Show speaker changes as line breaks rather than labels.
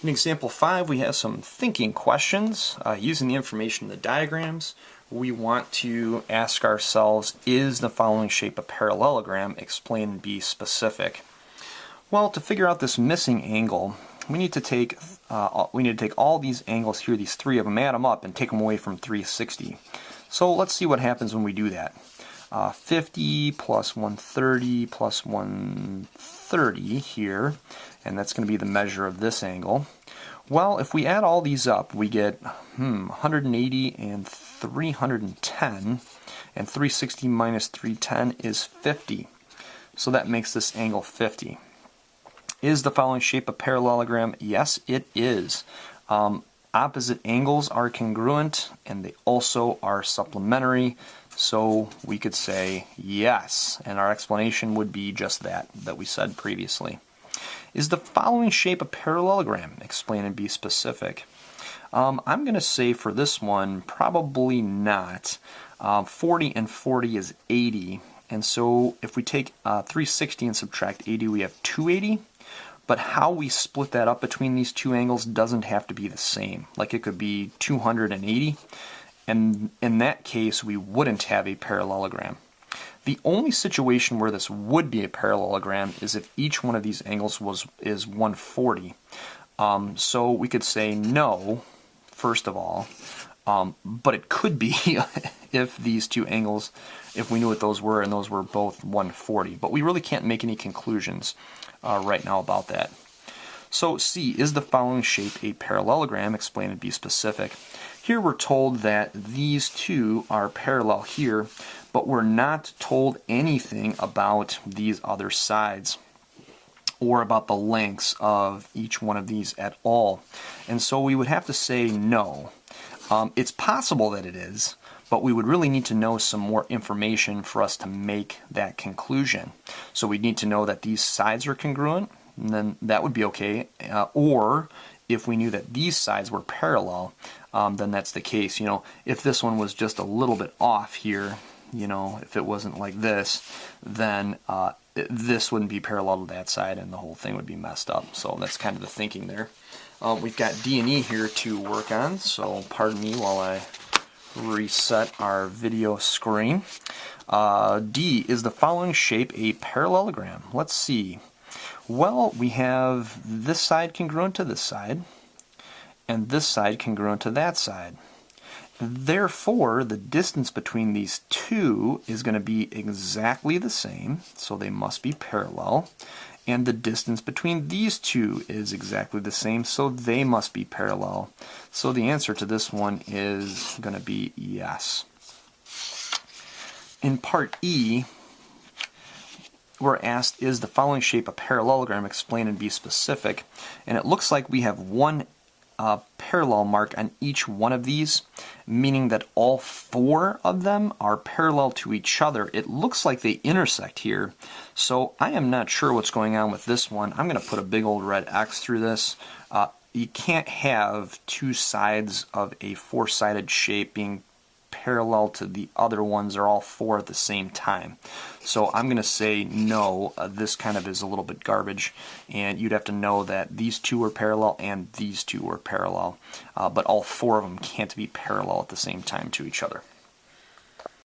In example 5, we have some thinking questions. Using the information in the diagrams, we want to ask ourselves, is the following shape a parallelogram? Explain and be specific. Well, to figure out this missing angle, we need to take all these angles here, these three of them, add them up and take them away from 360. So let's see what happens when we do that. 50 plus 130 plus 130 here, and that's going to be the measure of this angle. Well, if we add all these up, we get 180 and 310, and 360 minus 310 is 50. So that makes this angle 50. Is the following shape a parallelogram? Yes, it is. Opposite angles are congruent, and they also are supplementary. So we could say yes, and our explanation would be just that we said previously. Is the following shape a parallelogram? Explain and be specific. I'm going to say for this one, probably not. 40 and 40 is 80, and so if we take 360 and subtract 80, we have 280. But how we split that up between these two angles doesn't have to be the same. Like it could be 280. And in that case, we wouldn't have a parallelogram. The only situation where this would be a parallelogram is if each one of these angles is 140. So we could say no, first of all, but it could be if these two angles, if we knew what those were and those were both 140. But we really can't make any conclusions right now about that. So C, is the following shape a parallelogram? Explain and be specific. Here we're told that these two are parallel here, but we're not told anything about these other sides or about the lengths of each one of these at all. And so we would have to say no. It's possible that it is, but we would really need to know some more information for us to make that conclusion. So we need to know that these sides are congruent, and then that would be okay. Or if we knew that these sides were parallel, then that's the case. You know, if this one was just a little bit off here, you know, if it wasn't like this, then this wouldn't be parallel to that side and the whole thing would be messed up. So that's kind of the thinking there. We've got D and E here to work on, so pardon me while I reset our video screen. D, is the following shape a parallelogram? Let's see. Well, we have this side congruent to this side, and this side congruent to that side. Therefore, the distance between these two is going to be exactly the same, so they must be parallel. And the distance between these two is exactly the same, so they must be parallel. So the answer to this one is going to be yes. In part E, we're asked, is the following shape a parallelogram? Explain and be specific. And it looks like we have one parallel mark on each one of these, meaning that all four of them are parallel to each other. It looks like they intersect here, so I am not sure what's going on with this one. I'm going to put a big old red X through this. You can't have two sides of a four-sided shape being parallel to the other ones or all four at the same time. So I'm going to say no, this kind of is a little bit garbage, and you'd have to know that these two are parallel and these two are parallel, but all four of them can't be parallel at the same time to each other.